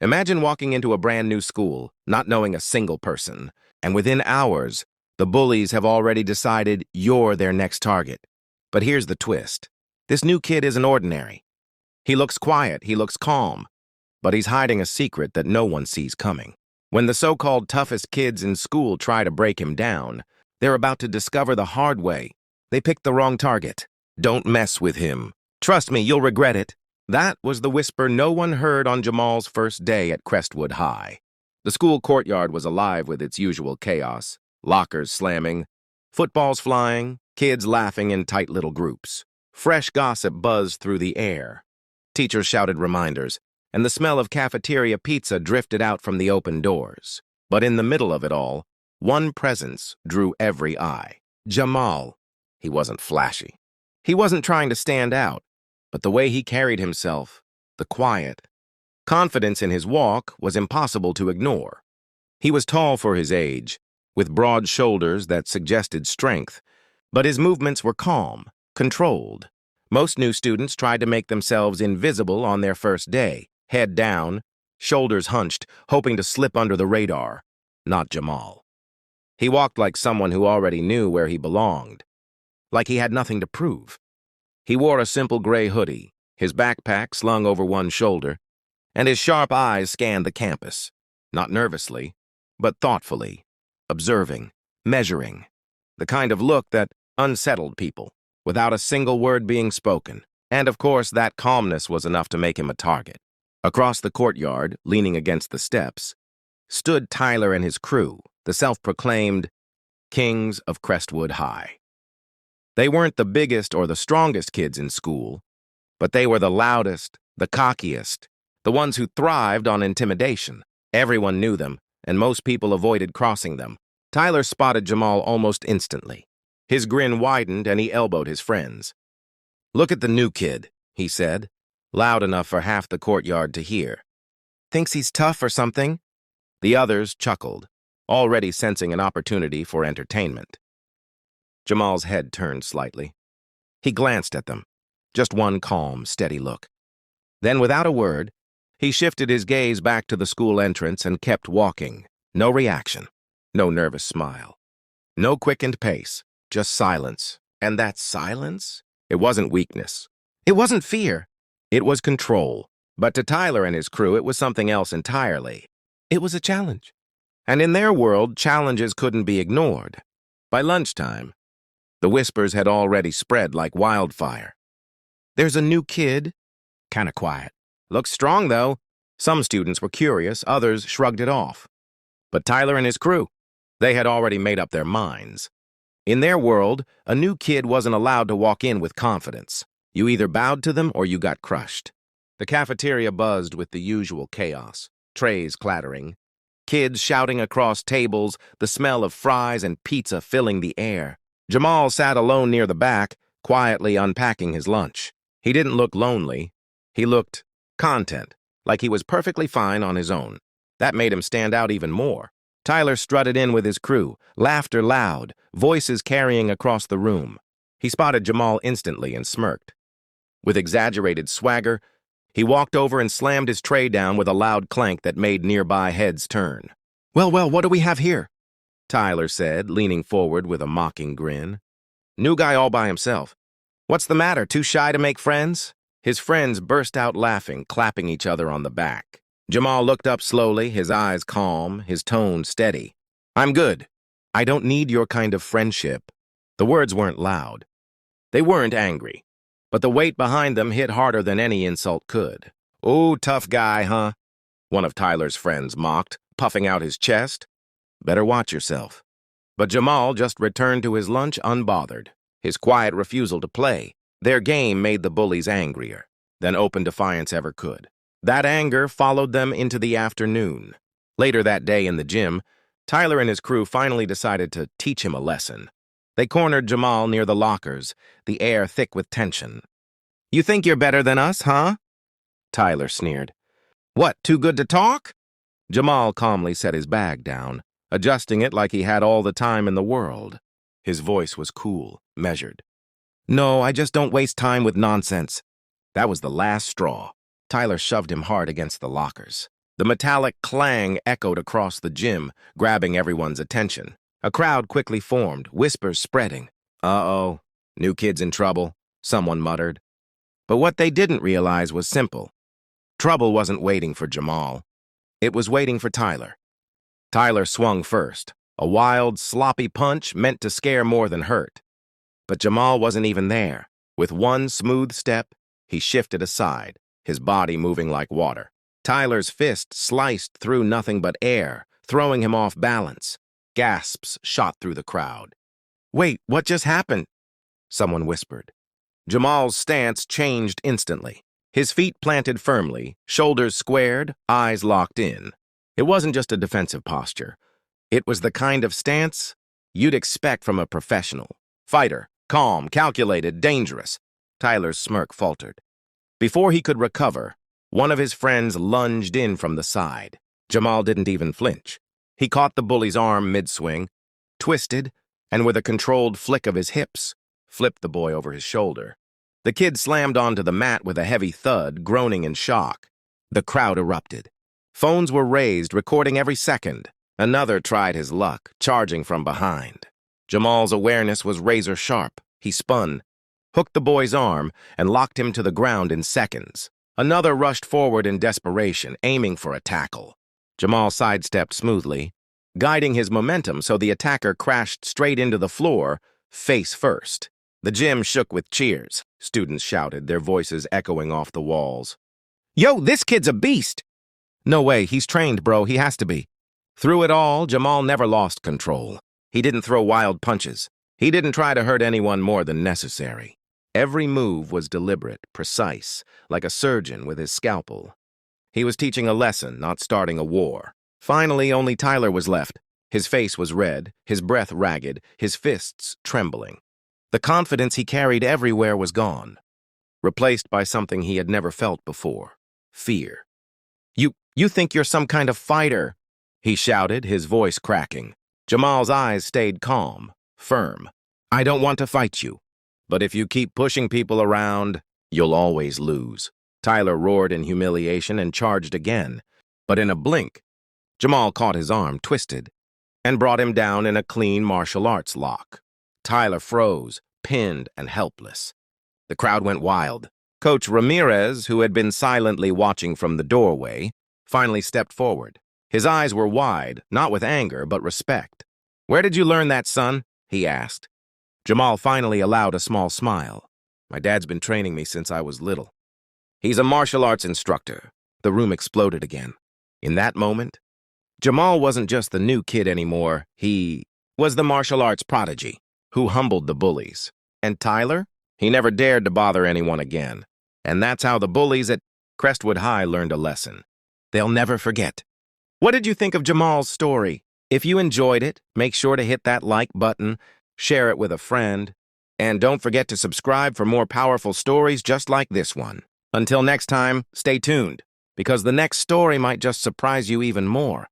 Imagine walking into a brand new school, not knowing a single person, and within hours, the bullies have already decided you're their next target. But here's the twist. This new kid isn't ordinary. He looks quiet, he looks calm, but he's hiding a secret that no one sees coming. When the so-called toughest kids in school try to break him down, they're about to discover the hard way. They picked the wrong target. Don't mess with him. Trust me, you'll regret it. That was the whisper no one heard on Jamal's first day at Crestwood High. The school courtyard was alive with its usual chaos. Lockers slamming, footballs flying, kids laughing in tight little groups. Fresh gossip buzzed through the air. Teachers shouted reminders, and the smell of cafeteria pizza drifted out from the open doors. But in the middle of it all, one presence drew every eye. Jamal. He wasn't flashy. He wasn't trying to stand out, but the way he carried himself, the quiet, confidence in his walk was impossible to ignore. He was tall for his age, with broad shoulders that suggested strength, but his movements were calm, controlled. Most new students tried to make themselves invisible on their first day, head down, shoulders hunched, hoping to slip under the radar. Not Jamal. He walked like someone who already knew where he belonged, like he had nothing to prove. He wore a simple gray hoodie, his backpack slung over one shoulder, and his sharp eyes scanned the campus, not nervously, but thoughtfully, observing, measuring, the kind of look that unsettled people, without a single word being spoken. And of course, that calmness was enough to make him a target. Across the courtyard, leaning against the steps, stood Tyler and his crew, the self-proclaimed kings of Crestwood High. They weren't the biggest or the strongest kids in school, but they were the loudest, the cockiest, the ones who thrived on intimidation. Everyone knew them, and most people avoided crossing them. Tyler spotted Jamal almost instantly. His grin widened and he elbowed his friends. "Look at the new kid," he said, loud enough for half the courtyard to hear. "Thinks he's tough or something?" The others chuckled, already sensing an opportunity for entertainment. Jamal's head turned slightly. He glanced at them, just one calm, steady look. Then, without a word, he shifted his gaze back to the school entrance and kept walking. No reaction, no nervous smile, no quickened pace, just silence. And that silence? It wasn't weakness. It wasn't fear. It was control. But to Tyler and his crew, it was something else entirely. It was a challenge. And in their world, challenges couldn't be ignored. By lunchtime, the whispers had already spread like wildfire. "There's a new kid." Kinda quiet. "Looks strong, though." Some students were curious, others shrugged it off. But Tyler and his crew, they had already made up their minds. In their world, a new kid wasn't allowed to walk in with confidence. You either bowed to them or you got crushed. The cafeteria buzzed with the usual chaos, trays clattering, kids shouting across tables, the smell of fries and pizza filling the air. Jamal sat alone near the back, quietly unpacking his lunch. He didn't look lonely. He looked content, like he was perfectly fine on his own. That made him stand out even more. Tyler strutted in with his crew, laughter loud, voices carrying across the room. He spotted Jamal instantly and smirked. With exaggerated swagger, he walked over and slammed his tray down with a loud clank that made nearby heads turn. Well, what do we have here?" Tyler said, leaning forward with a mocking grin. "New guy all by himself. What's the matter, too shy to make friends?" His friends burst out laughing, clapping each other on the back. Jamal looked up slowly, his eyes calm, his tone steady. "I'm good. I don't need your kind of friendship." The words weren't loud. They weren't angry, but the weight behind them hit harder than any insult could. "Oh, tough guy, huh?" one of Tyler's friends mocked, puffing out his chest. "Better watch yourself." But Jamal just returned to his lunch unbothered. His quiet refusal to play, their game made the bullies angrier than open defiance ever could. That anger followed them into the afternoon. Later that day in the gym, Tyler and his crew finally decided to teach him a lesson. They cornered Jamal near the lockers, the air thick with tension. "You think you're better than us, huh?" Tyler sneered. "What, too good to talk?" Jamal calmly set his bag down, adjusting it like he had all the time in the world. His voice was cool, measured. "No, I just don't waste time with nonsense." That was the last straw. Tyler shoved him hard against the lockers. The metallic clang echoed across the gym, grabbing everyone's attention. A crowd quickly formed, whispers spreading. "Uh-oh, new kid's in trouble," someone muttered. But what they didn't realize was simple. Trouble wasn't waiting for Jamal. It was waiting for Tyler. Tyler swung first, a wild, sloppy punch meant to scare more than hurt. But Jamal wasn't even there. With one smooth step, he shifted aside, his body moving like water. Tyler's fist sliced through nothing but air, throwing him off balance. Gasps shot through the crowd. "Wait, what just happened?" someone whispered. Jamal's stance changed instantly. His feet planted firmly, shoulders squared, eyes locked in. It wasn't just a defensive posture. It was the kind of stance you'd expect from a professional. Fighter, calm, calculated, dangerous. Tyler's smirk faltered. Before he could recover, one of his friends lunged in from the side. Jamal didn't even flinch. He caught the bully's arm mid-swing, twisted, and with a controlled flick of his hips, flipped the boy over his shoulder. The kid slammed onto the mat with a heavy thud, groaning in shock. The crowd erupted. Phones were raised, recording every second. Another tried his luck, charging from behind. Jamal's awareness was razor sharp. He spun, hooked the boy's arm, and locked him to the ground in seconds. Another rushed forward in desperation, aiming for a tackle. Jamal sidestepped smoothly, guiding his momentum so the attacker crashed straight into the floor, face first. The gym shook with cheers. Students shouted, their voices echoing off the walls. "Yo, this kid's a beast!" "No way, he's trained, bro, he has to be." Through it all, Jamal never lost control. He didn't throw wild punches. He didn't try to hurt anyone more than necessary. Every move was deliberate, precise, like a surgeon with his scalpel. He was teaching a lesson, not starting a war. Finally, only Tyler was left. His face was red, his breath ragged, his fists trembling. The confidence he carried everywhere was gone, replaced by something he had never felt before: fear. You think you're some kind of fighter," he shouted, his voice cracking. Jamal's eyes stayed calm, firm. "I don't want to fight you, but if you keep pushing people around, you'll always lose." Tyler roared in humiliation and charged again, but in a blink, Jamal caught his arm, twisted, and brought him down in a clean martial arts lock. Tyler froze, pinned and helpless. The crowd went wild. Coach Ramirez, who had been silently watching from the doorway, finally stepped forward. His eyes were wide, not with anger, but respect. "Where did you learn that, son?" he asked. Jamal finally allowed a small smile. "My dad's been training me since I was little." "He's a martial arts instructor." The room exploded again. In that moment, Jamal wasn't just the new kid anymore. He was the martial arts prodigy who humbled the bullies. And Tyler? He never dared to bother anyone again. And that's how the bullies at Crestwood High learned a lesson they'll never forget. What did you think of Jamal's story? If you enjoyed it, make sure to hit that like button, share it with a friend, and don't forget to subscribe for more powerful stories just like this one. Until next time, stay tuned, because the next story might just surprise you even more.